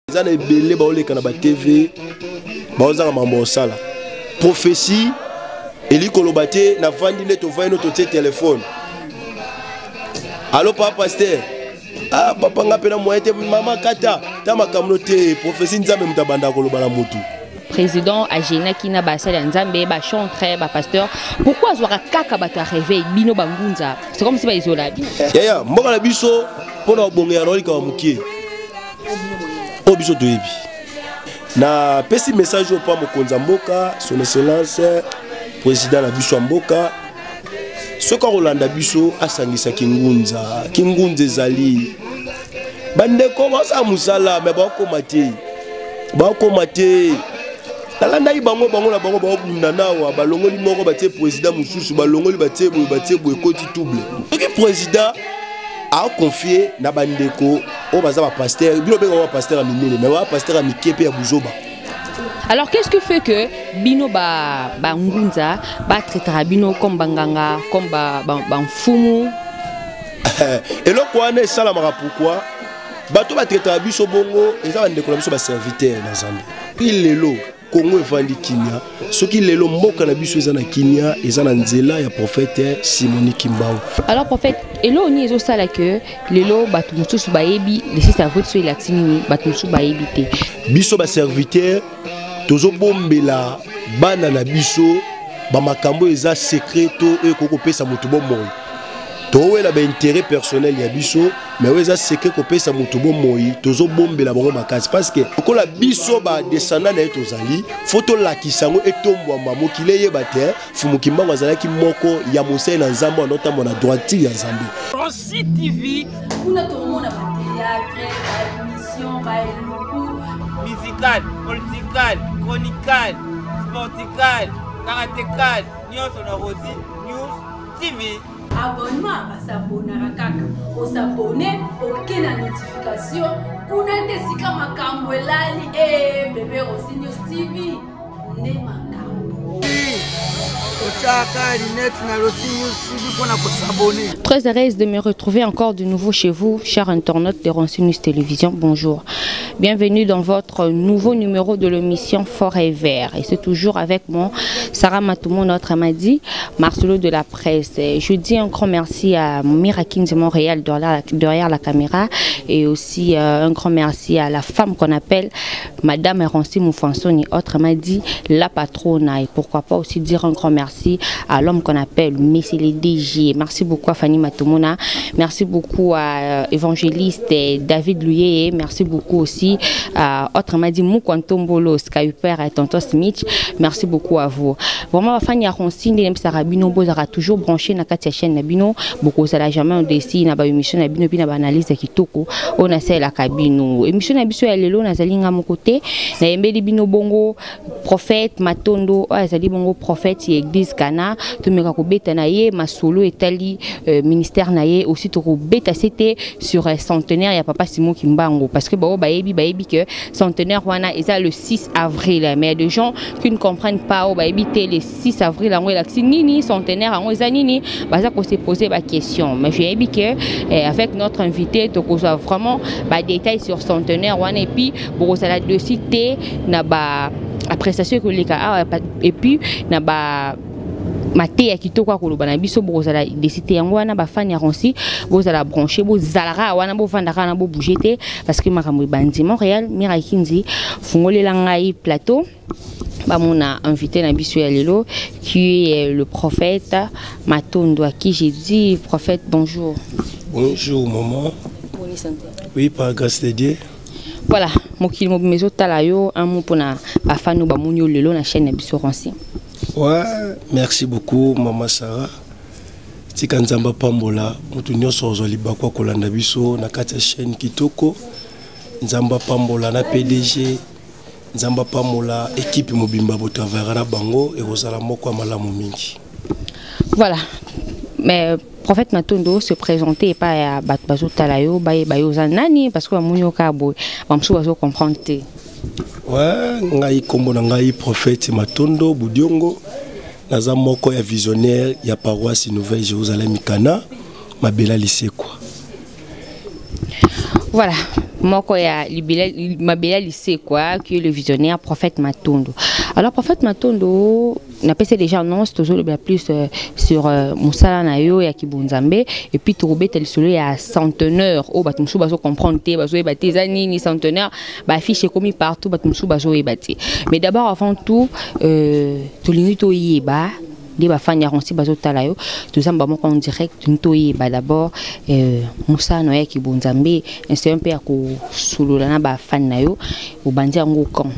Zana ebele ba oleka na ba TV ba ozanga mambo sala prophétie eli kolobate na vandi le to vandi to téléphone. Allô papa pasteur. Ah papa ngapena moyete mama kata ta makamno te prophétie nzambe mutabanda koloba na mutu. Président Agena qui na basali nzambe ba chantre ba pasteur pourquoi azwaka kaka bato réveil bino bangunza c'est comme si ba isola ya mboka na biso pona obongera no lika mukie obiso toyebi na pesi message au pa mokonza mboka son excellence président na biso mboka soka rolanda biso asangisa kingunza ezali bandeko basa musala me bakoma te talanda ibango bango na bango babunda nawa balongoli moko batie président mususu balongoli batie boye koti double ki président a confié na bandeko o baza ba pasteur bino benga ba pasteur minene mais ba pasteur mikepe ya buzoba. Alors qu'est-ce que fait que bino ba ngunza ba traitera bino comme banganga comme ba mfumu et le quoi ne salamara pourquoi bato ba traitera biso bongo eza bandeko na biso ba serviteur na Zambie il lelo Congo evandi Kinya soki lelo mboka na biso eza na Kinya eza na nzela ya prophète Simoni Kimbao. Alors prophète elo ni ezo sala que lelo bato mususu bayebi le 6 avril so ilaxini bato mususu bayebi te biso ba serviteur tozo bombela bana na biso ba makambo eza secret to ekoko pesa mutu bomoyi to la ba intérêt personnel ya biso mais eza secret ko pesa mutu bomoyi tozo bombela bango makasi parce que ko la biso ba descendant na etozali photo la kisango etombwa mamokile yeba te fumuki mbango azalaki moko ya mosai na nzambo notamment na droite ya Nzambe. Rossi TV kuna tomona ba théâtre ba émission ba musical, political, chronical, sportical, karatécal, nyonso na Rossi News TV. Abonnement à s'abonner à kaka. On s'abonne, ok la notification. Kuna ndesika makambo elali bébé Rossi News TV. Ne makambo. Très heureuse de me retrouver encore de nouveau chez vous, chers internautes de Rossi News Télévision. Bonjour. Bienvenue dans votre nouveau numéro de l'émission Forever. Et c'est toujours avec moi, Sarah Matoumo, notre amadi, Marcelo de la presse. Je dis un grand merci à Mirakin de Montréal derrière la caméra et aussi un grand merci à la femme qu'on appelle Madame Rossi Moufansoni, autre m'a dit la patronne. Et pourquoi pas aussi dire un grand merci à l'homme qu'on appelle Messi les DG. Merci beaucoup à Fanny Matoumona. Merci beaucoup à évangéliste David Louye. Merci beaucoup aussi à autrement dit Moukantombolo, Skyper et Tonton Smith. Merci beaucoup à vous. Vraiment, Fanny a consigné les Sarabino, Bozara toujours branché dans la chaîne Nabino. Beaucoup ça l'a jamais décidé na ba émission Nabino puis na ba analyse kitoko. On a fait la cabine. Émission Nabiso Elelo na zalinga mon côté. Na embeli bino bongo prophète Matondo, azali bongo prophète église Kana. To meka ko beta na ye masolo etali ministère na ye aussi to ko beta c'était sur centenaire ya papa Simon Kimbango parce que ba baebi que centenaire wana eza le 6 avril mais il y a des gens qui ne comprennent pas au baebi le 6 avril en la nini centenaire en eza nini baza ko se poser la question mais je dis que avec notre invité to ko vraiment ba détails sur centenaire wana et puis pour ça de citer na ba appréciation que les cas et puis na ba maté ya kitoko koloba na biso bozala décider yango wana ba fani ya Rossi bozala brancher bozalara wana bo vandaka na bo bouger parce que makambo bandi Montréal Mirakinzi fungolela ngai plateau ba mona invité na biso ya lelo qui est le prophète Matondo à qui j'ai dit prophète bonjour. Bonjour maman. Bonne santé. Oui par grâce de Dieu. Voilà mokili mo mezo talayo un mot pona ba fanu ba munyo lelo na chaîne na biso Rossi. Ouais, merci beaucoup maman Sarah. Tika nzamba pambola mutu nyonso ozoli bakwa kolanda biso na kati ya chaîne kitoko. Nzamba pambola na PDG, nzamba pambola équipe mobimba bo travaillera bango et rozala moko malamu mingi. Voilà. Mais prophète Matondo se présenter pas à Batbazo Talayo, bayo zanani parce que amunyo kabo, bamsu bazo comprendre. Ouais, ngai kombo na ngai prophète Matondo Budiongo naza moko ya visionnaire ya paroisse Nouvelle Jérusalem Kana mabela lycée quoi. Voilà, moko ya Mabela lycée quoi, qui est le visionnaire prophète Matondo. Alors prophète Matondo, on appelle ça déjà non, c'est toujours le plus sur Moussala Nayo ya Kibunzambe et puis Tourbe tel solo ya centenaire au batumsu bazo comprendre te bazo ebate zani ni centenaire ba affiché comme partout batumsu bazo ebate. Mais d'abord avant tout to limito yeba des bafanya ronsi bazo talayo tout ça mbamo en direct nto yeba d'abord Moussa Noya Kibunzambe c'est un peu à ko sulula na bafana yo au bandi ngo kan.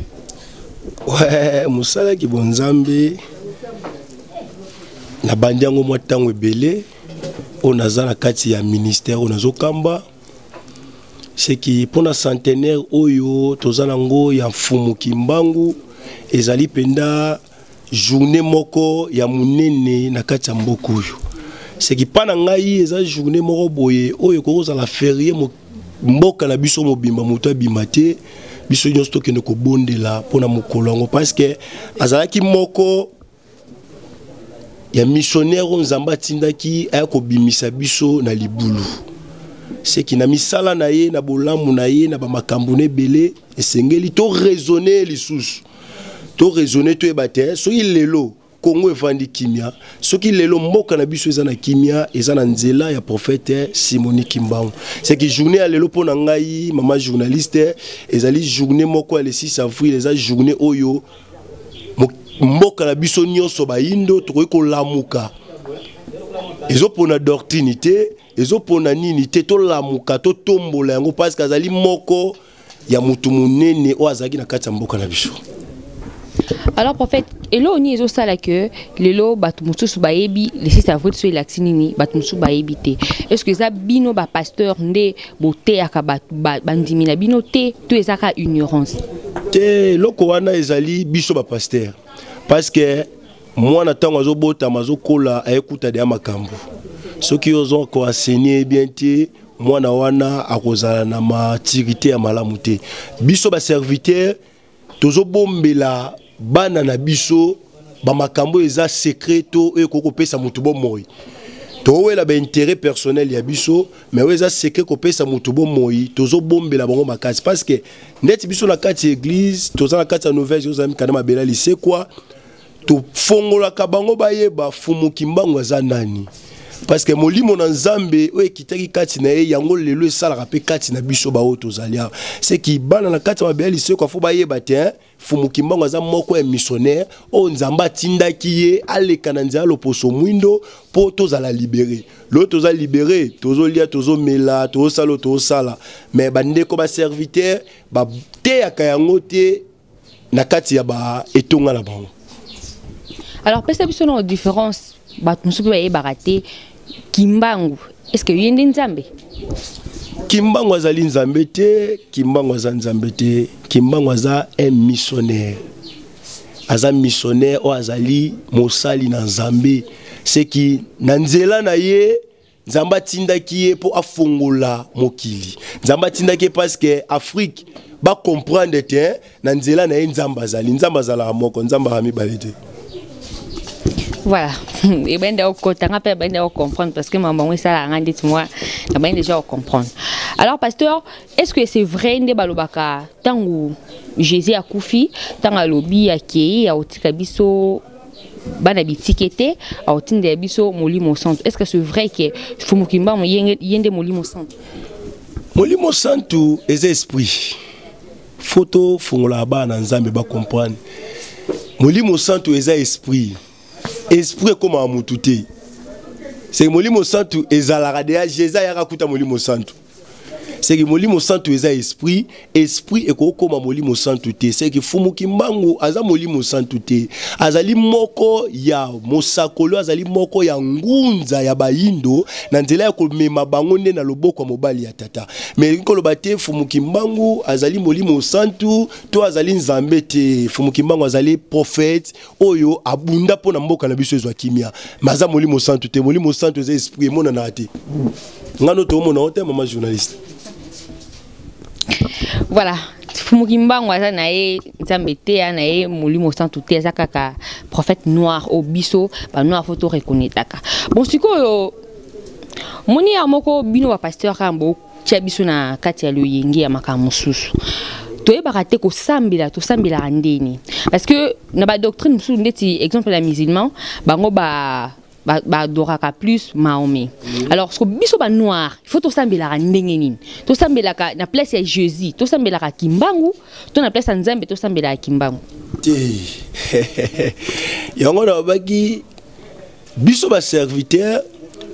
Ouais, Moussa Kibunzambe na bandi ngo motango ebele on aza na kati ya ministère on azokamba c'est qui pour na centenaire oyo tozana ngo ya mfumu kimbangu ezali penda journée moko ya munene na kati ya mboka oyo c'est qui pana ngai eza journée moko boye oyo koza la férié mboka na biso mobimba moto abima te biso nyonso tokende kobondela mpona mokolo yango parce que azalaki moko ya missionnaire nzamba atindaki aya kobimisa biso na libulu c'est qui na misala na ye na bolamu na ye na bamakambo nebele esengeli to raisonner lisusu to raisonner to ebate soki lelo Congo evandi kimia soki lelo mboka na biso eza na kimia eza na nzela ya prophète Simoni Kimbangu c'est que journée ya lelo pona ngai mama journaliste ezali journée moko ya le 6 avril eza journée oyo mboka na biso nyonso bayindo tokoki kolamuka ezopona doctrine te ezopona nini te tolamuka to tombola yango parce que azali moko ya mutu munene o azaki na kati ya mboka na biso. Alors prophète, elo ni ezo sala que lelo batumusu baebi le 6 avril so ilaxinini batumusu baebi te. Est-ce que ça bino ba pasteur nde boté aka bandimi na bino te to ezaka ignorance? Te loko wana ezali biso ba pasteur parce que moi na tango azo bota mazo kola ayekuta de makambo. Soki ozo ko enseigner bien te moi na wana akozala na maturité ya malamu te. Biso ba serviteur tozo bombela bana na biso ba makambo eza secreto e koko pesa mutu bo moyi to wela ba intérêt personnel ya biso mais weza secret ko pesa mutu bo moyi tozo bombela bango makasi parce que net biso na kati église toza na kati ya nouvelle yo zami kana Mabela lycée quoi to fongola ka bango bayeba fumu kimbangu aza nani parce que molimo na nzambe o ekitaki kati na ye yango lelo esala rapé kati na biso ba oto zalia c'est qui bana na kati Mabela lycée quoi fo bayeba te fumu kimbangu aza moko ya missionnaire o nzamba tindaki ye aleka na nzela loposo mwindo po tozala libéré lo toza libéré tozo lia tozo mela tozo sala tozo sala mais bande ko ba serviteur ba te akayango te na kati ya ba etonga na bango. Alors pesa biso na différence batumusu ba baraté Kimbangu est-ce que yende nzambe? Kimbangu azali nzambe te, Kimbangu aza nzambe te, Kimbangu aza un missionnaire. Aza missionnaire o azali mosali na nzambe. C'est qui na nzela na ye nzamba tindaki ye po afongola mokili. Nzamba tindaki parce que Afrique ba comprendre te na nzela na ye nzamba azali nzamba moko nzamba ami balete. Voilà, et bien de comprendre parce que maman ça a rendu moi, bien déjà comprendre. Alors pasteur, est-ce que c'est vrai que balobaka tant où Jésus a koufi, tant à lobby a kei a otika biso bana bitikete a otinde biso molimo santo. Est-ce que c'est vrai que fumukimba mo yende molimo santo? Molimo santo est esprit. Photo fungola ba na nzambe ba comprendre. Molimo santo est esprit. Esprit comme un moutouté. C'est que Molimo Santo ezalaka déjà Jésus yaka kuta Molimo Santo. C'est que Molimo Santo eza esprit et comme Molimo Santo te. C'est que Fumu Kimbangu aza Molimo Santo te. Azali moko ya mosakolo azali moko ya ngunza ya bayindo na nzela ya komema bango nde na loboko mobali ya tata. Mais koloba te Fumu Kimbangu azali Molimo Santo to azali nzambe te. Fumu Kimbangu azali prophète oyo abunda pona mboka na biso ezwa kimia. Maza Molimo Santo te. Molimo Santo eza esprit mona na te. Ngano to mona ote mama journaliste. Voilà, Fumukimbangu aza na ye nzambe te na ye molimo santo te aza kaka prophète noir au biso ba noir photo reconnaître. Bon sikoyo moni ya moko bino ba pasteur kambo tia biso na kati ya loyenge ya makambo mosusu toyebaka te kosambela tosambelaka ndeni parce que na ba doctrine mosusu ndeti exemple la musulman bango adoraka plus Mahomet. Alors ce que biso ba noir il faut tosambelaka ndenge nini tosambelaka na place ya Jésus tosambelaka kimbangu to na place ya Nzambe tosambelaka kimbangu yango na baki biso ba serviteur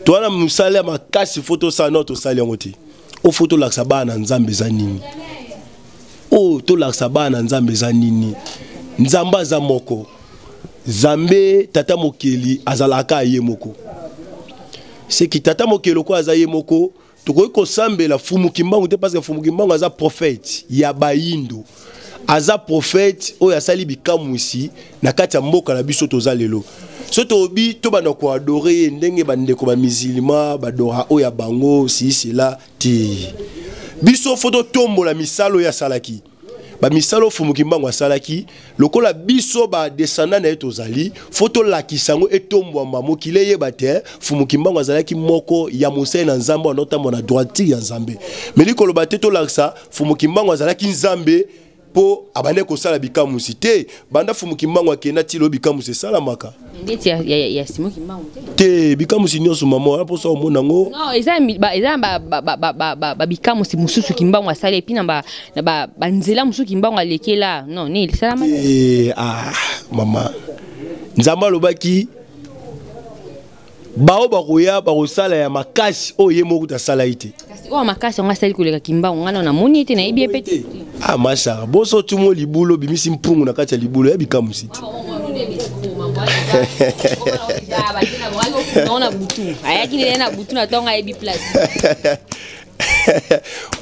toi na musala makasi photo sa no tosali yango te o photo laksa bana Nzambe za nini o to laksa bana Nzambe za nini Nzamba za moko Zambe tata mokeli azalaka ye moko c'est qui tata mokelo ko azaye moko tokoki kosambela fumu kimbangu te parce que fumu kimbangu aza prophète ya bayindo aza prophète oyo asali bikamusi na kati ya mboka na biso toza lelo so tobi to bana ko adorer ndenge bandeko ba musulman badora oyo bango si cela ti biso foto tombola misalo ya salaki ba misalo fumu kimbangu asalaki lokola biso ba descendant na etozali foto lakisango etombo mamokile yeba te fumu kimbangu azalaki moko ya Mosai na Nzambe notamment na droite ya Nzambe meli koloba te to laksa fumu kimbangu azalaki Nzambe po abane ko sala bikamusi te banda fumu kimbangu akena ti lo bikamusi sala maka ndeti ya simo kimbangu te bikamusi nyoso mama po so mona ngo non eza bikamusi mususu kimbangu asala epi na ba nzela mususu kimbangu alekela non ni sala mama Nzamba lobaki bao bakoya bakosala ya makasi oye moko ta sala ite o makasi on asali koleka kimbangu ngana na moni ete na ebi pete masha boso tumo libulo bimisi mpungu na kati ya libulo ya bikamusi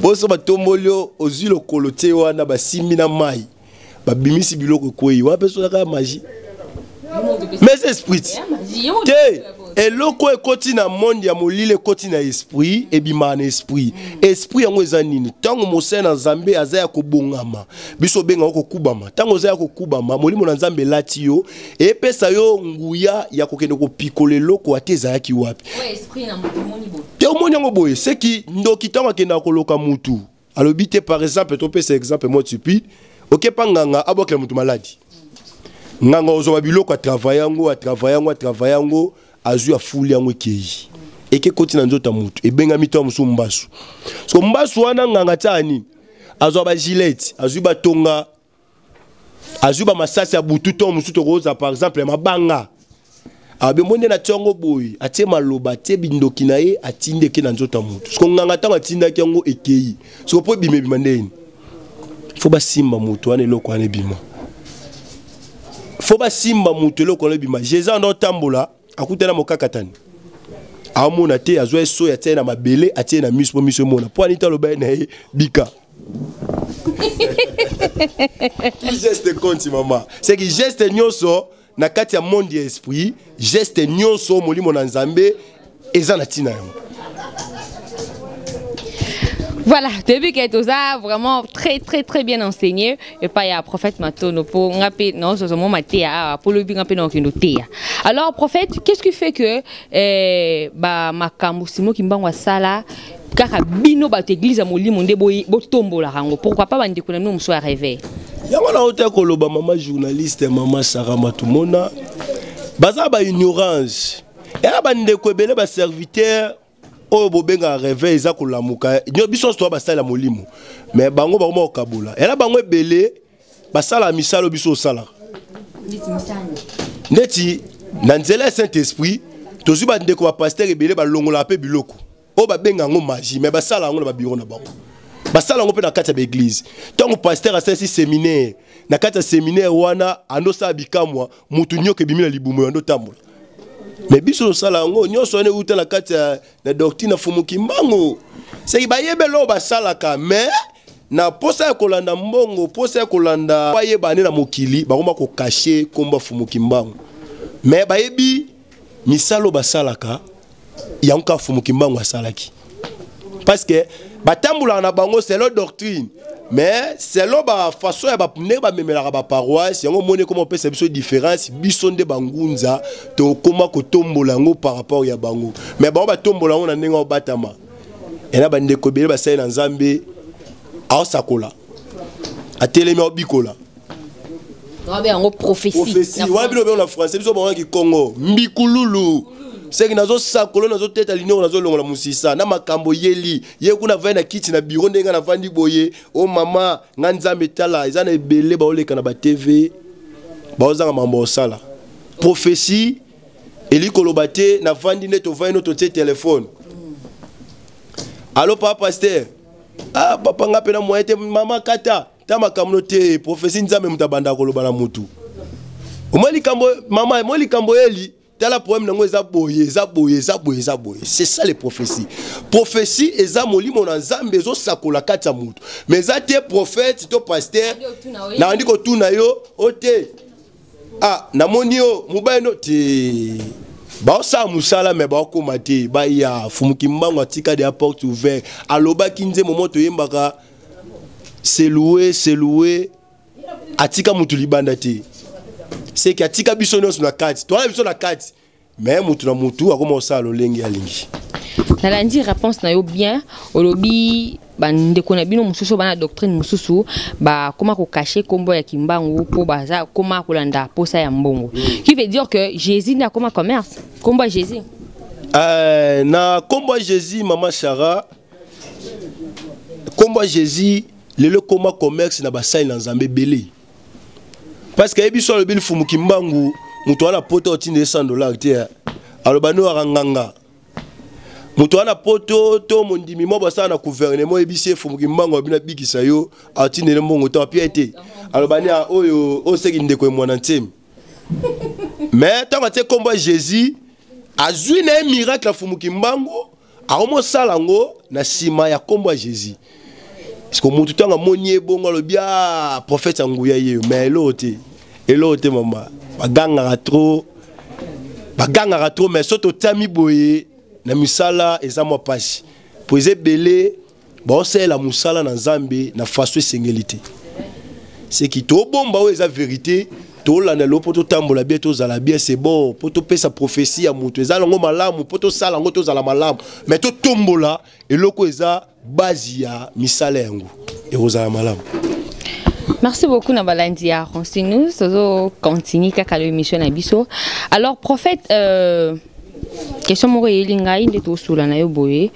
boso batombolio ozilo kolote wana basimbi na mai babimisi biloko kwei wape so ka magie mais esprit te eloko ekoti na monde ya molile ekoti na esprit ebima na esprit esprit yango eza nini tango Mosai na Nzambe aza ya kobongama biso benga ko kubama tango aza ya kokubama molimo na Nzambe lati yo epesa yo nguya ya kokende ko pikole loko ateza yaki wapi esprit na mutu moni bo te omoni yango boye seki ndoki tango akenda koloka mutu alobi te par exemple to pesa exemple moi stupide OK panganga abokela mutu maladi nganga ozo biloko a travailler yango azu ya fuli yango ekei eke koti na nzota mutu ebenga mito musu mbasu so mbasu wana nganga tani azu ba gilet azu ba tonga azu ba masasi ya butu to musu to roza par exemple mabanga abe monde na tongo boy atie maloba tie bindoki na ye atinde ke na nzota mutu so nganga tanga tinda ki yango ekei so po bime bimandeni fo ba simba mutu wana eloko ane bima fo ba simba mutu eloko ane bima Jésus ndo tambola akutana mokakatani amona te azwa so ya tena mabele atie na miso miso mona po anita loba na bika geste compte mama c'est que geste nyonso na kati ya monde ya esprit geste nyonso molimo na Nzambe eza na tina yango. Voilà, depuis que tout ça vraiment très bien enseigné et pas ya prophète Matono pour ngape non ce moment matéa pour le bien ngape non kinotea. Alors prophète, qu'est-ce qui fait que makambo simo kimbango sala kaka bino ba église molimo nde bo tombola rango pourquoi pas bande kuna nous soit réveil. Yango na hota koloba mama journaliste mama Sarah Matumona baza ba ignorance. Ya bande ko ebele ba serviteur o bobenga réveil za kolamuka nyo biso sto ba sala molimo mais bango ba ko kabula ela bango ebele ba sala misalo biso sala ndeti na nzela Saint Esprit tozu ba ndeko ba pasteur ebele ba longola pe biloko o ba benga ngo magie mais ba sala ngo na ba biro na bango ba sala ngo pe na kati ya église tango pasteur asasi séminaire na kati ya séminaire wana ando sa bikamwa mutu nyoke bimila libumo ndo tambola. Mais biso sala ngo nyonso ne uta na kati na doctrine na fumu kimbango c'est ba yebelo ba salaka mais na posa ya kolanda mbongo posa ya kolanda ba yebane na mokili ba koma ko cacher komba fumu kimbango mais ba yebi misalo ba salaka yanka fumu kimbango asalaki parce que batambula na bango c'est leur doctrine mais c'est la façon ya ba ne ba memela ba paroisse yango mone comment on peut se biso différence biso nde bangunza to koma ko tombola ngo par rapport ya bango mais ba tombola ngo na ndenga batama et na bande ko bele ba sai na Nzambe a sakola a telemi obikola prophétie wa bilo be na français biso ba ki Congo mbikululu c'est que nazo sakolo nazo teta linyo nazo longola musisa na makambo yeli ye kuna va na kiti na bureau ndenga na vandi boye o mama nga Nzambe tala ezana ebele ba oleka na ba TV ba ozanga mambo osala prophétie eli kolobate na vandi neto va no to téléphone. Allô papa pasteur. Ah papa nga pena moyete mama kata ta makambo te prophétie Nzambe mutabanda koloba na mutu. Omali kambo mama moli kambo eli tala problème nango eza boye. C'est ça les prophéties. Prophétie eza molimo na Nzambe zo sakola kata mutu. Mais za te prophète to pasteur na ndiko tuna yo ote. Ah na monio mubaino te ba sa musala me ba ko mate ba ya fumuki mbango atika de porte ouvert aloba kinze momoto yembaka c'est loué atika mutu libanda te c'est que atika biso nyonso na kati to na biso na kati mais mutu na mutu akoma osala lengi alingi na landi réponse na yo bien olobi bandeko na bino mususu bana doctrine mususu ba koma ko cacher kombo ya kimbangu po baza koma kolanda posa ya mbongo qui veut dire que Jésus n'a koma commerce kombo ya Jésus na kombo ya Jésus mama Chara kombo ya Jésus lelo koma commerce na basai na Nzambe belé parce que ebiso le bil fumu kimbangu mutu wana poto otinde $100 te alobano aranganga mutu wana poto to mondimi mo basa na gouvernement ebisi fumu kimbangu bina bikisa yo atinde le mbongo to apia ete alobani oyo oseki ndeko mwana ntemi mais tant que kombo Jésus azui na miracle fumu kimbangu aomo salango na sima ya kombo Jésus. Parce que mutu tanga monier bongo lo bia prophète nguya ye mais elote mama baganga trop mais soto tami boye na misala ezamo pasi poze belé ba osela musala na Nzambe na faso sengelité c'est qui to bomba o eza vérité to la na lopoto tambola bien to zala bien c'est bon poto pesa prophétie ya mutu ezala ngo malamu poto sala ngo to zala malamu mais to tombola eloko eza base ya misala yango et ozala malamu. Merci beaucoup Nabalandi ya Ronsinou sozo continue kaka l'émission na biso. Alors prophète question mo yelinga inde to sula na yo boye.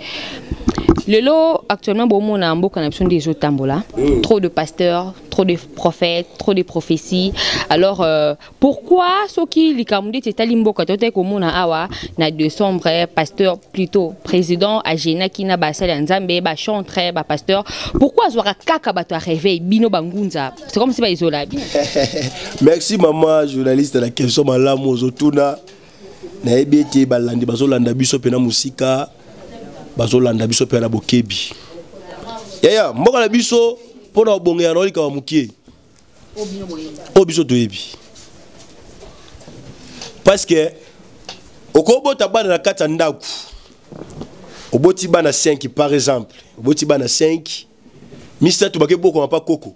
Lelo actuellement bon na mboka na biso des tambola, trop de pasteurs, trop de prophètes, trop de prophéties. Alors pourquoi ceux qui likamudi tetali mboka tote ko mona awa na décembre pasteur plutôt président agena ki na basala Nzambe ba chantre ba pasteur pourquoi zwaka kaka bato réveil bino bangunza c'est comme si ba isola bien. Merci maman journaliste la question malamu ozotuna na ebeti balandi bazolanda biso pena musika bazolanda biso pena bokebi yaya mboka na biso pona obonge ya nolika wa mukie obiso toyebi parce que okobota bana na kata ndaku oboti bana 5 par exemple oboti bana 5 misa tubake boko mapa koko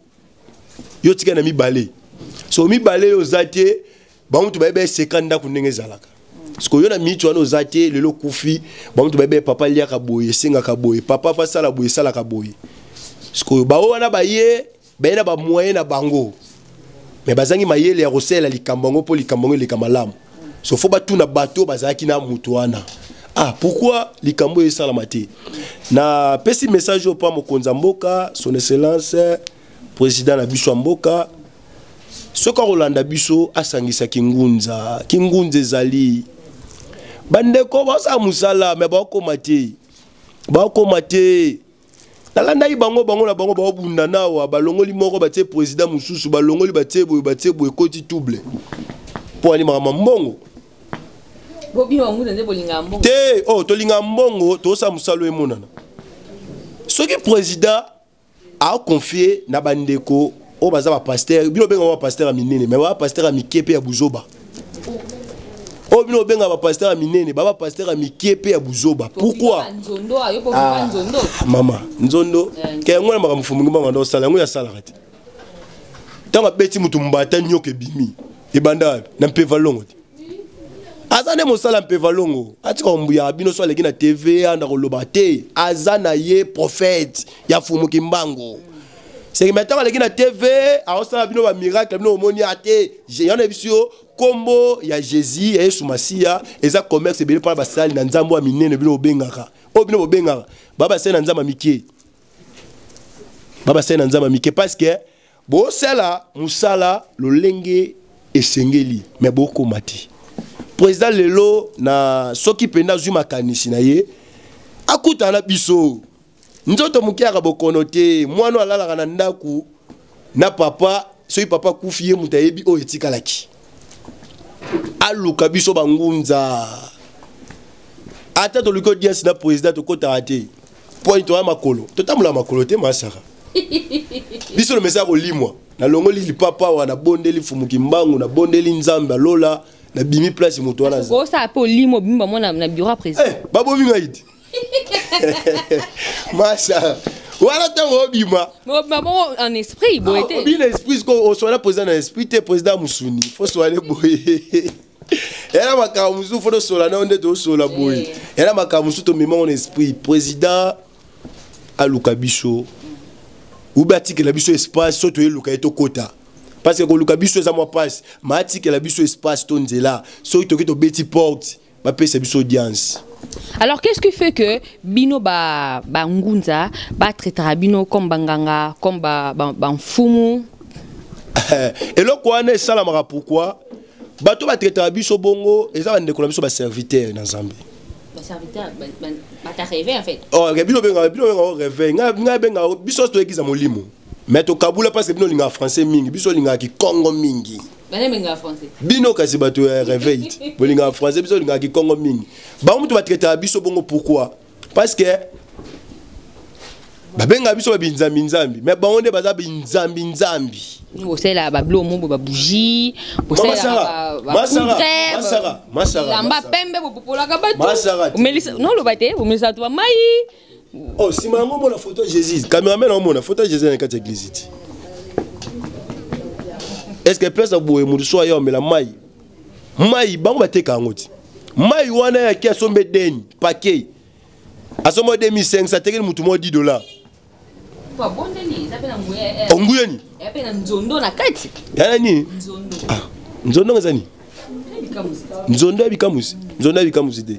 yo tika na mibale so mibale yo zate ba mutu ba ebe sekanda kunenge zalaka parce que yo na mitu wana ozate lelo kufi ba mutu ba ebe papa lia kaboye singa kaboye papa fa sala boye sala kaboye parce que ba wana ba ye ba ina ba moyen na bango mais bazangi mayele ya rosela likambango po likambango le kamalamu so faut ba tuna bato bazaki na mutu wana ah pourquoi likambo e sala mate na pesi message au pa mokonza mboka son excellence président na biso mboka soka Rolanda biso asangisa kingunza ezali bandeko basa musala me bakomate nalanda ibango na bango babunda nawa balongoli moko batie président mususu balongoli batie boye koti double pour ali mama mbongo te oh tolinga mbongo to sa musalo emonana soki président a confié na bandeko o baza ba pasteur bino benga ba pasteur a minene mais ba pasteur a mikepe ya buzoba o bino benga ba pasteur a minene ba pasteur a mikepe ya buzoba pourquoi mama nzondo ke ngona maka mfumungi mama ndo sala ngo ya sala kati tanga beti mutu mbata nyoke bimi ebanda na mpeva longo aza azane mosala mpe valongo atika ombuya bino so aleki na TV anda koloba te azana ye prophète ya fumu kimbango c'est que maintenant aleki na TV aosala bino ba miracle bino omoni ate yana bisio kombo ya Jésus et Sumasia eza commerce bele pa ba sali na nzambo ya minene bino obengaka o bino obengaka baba sali na nzamba mike baba sali na nzamba mike parce que bo sala musala lolenge esengeli mais boko mati président lelo na soki penda zuma kanisi na ye akuta na biso nzoto mukiaka bokono te mwana alalaka na ndaku na papa soki papa kufiye mutayebi o etikalaki aluka biso bangunza ata to liko dias na président to kota te point to makolo to tamula makolo te masaka biso le message olimwa na longoli li papa wana bondeli fumuki mbangu na bondeli nzamba lola na bimi place moto wana ko sa pe olimo bimba mona na bureau président babo minga iti masa wala tango bima bon en esprit bo été bien esprit ko o soit président na esprit te président musuni faut soit le boye era makamusu faut sola na onde to sola boye era makamusu to mema en esprit président aluka biso ou bati que la biso espace so to eluka eto kota parce que luka biso za moi passe mati que la biso espace to nzela so to ke to beti porte ba pesa biso audience. Alors qu'est-ce qui fait que bino ba ngunza ba traitera bino comme banganga comme ba mfumu et le quoi ne salamara pourquoi bato ba traitera biso bongo eza ba ndeko la biso ba serviteur na Zambie ba serviteur ba ta rêvé en fait oh bino benga rêvé nga benga biso to ekiza molimo mais to kabula parce que bino linga français mingi biso linga ki Congo mingi benga français bino kasi bato réveil bolinga français biso linga ki Congo mingi ba mutu ba traiter biso bongo pourquoi parce que ba benga biso ba binzambi nzambi mais ba onde baza binzambi nzambi ni bosela ba blomo ba bougie bosela masara lamba pembe bopopola ka bato melisa non lo bate melisa to mai oh si mango mona photo Jésus cameraman on mona photo Jésus na kati église est-ce que place aboye mu so ya omela mai bango bateka ngoti mai wana ya ki asombe deni paquet asombo 2500 tekeli mutu mo $10 pa bondeli zapena nguye onguyeni yapena nzondo na kati yana ni nzondo nzondo ngazani nzondo bikamusi te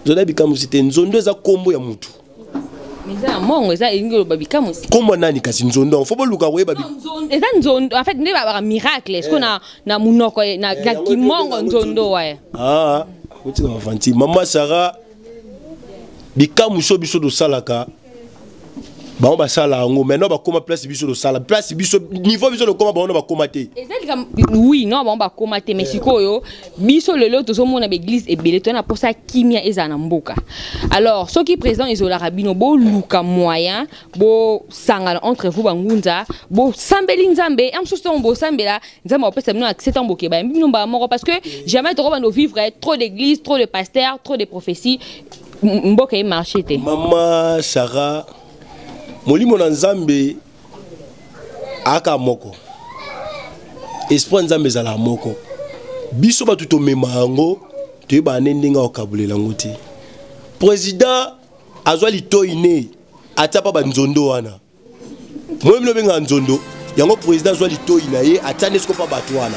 nzondo bikamusi te nzondo za kombo ya mutu Meza mongo eza ingelo babikamusi. Comment nani kasi nzondo faut boluka we babi. Eza nzondo en fait ne ba miracle est-ce qu'on a na munoko na kimongo nzondo wa. Ah, uti na vanti mama Sarah bikamuso biso do salaka. Ba on ba sala ngo maintenant ba koma place biso do sala place biso niveau biso do koma ba on ba koma te. Oui non ba koma te mais sikoyo biso lelo to so mona be église e belé to na posa kimia eza na mboka. Alors ceux qui présent isola rabino bo luka moyen bo sangana entre vous bangunza bo sambeli nzambe am so bo sambela nzamba opesa bino accès en boke ba bino ba moko parce que jamais to ba no vivre trop d'église, trop de pasteurs, trop de prophéties mboka e marché te. Mama Sarah molimo na nzambe aka moko espoir nzambe zala moko biso batu to memango to ba nendinga okabulela ngoti président azwa litoine atapa ba nzondo wana moi mlo benga nzondo yango président azwa litoine ye atane sko pa batu wana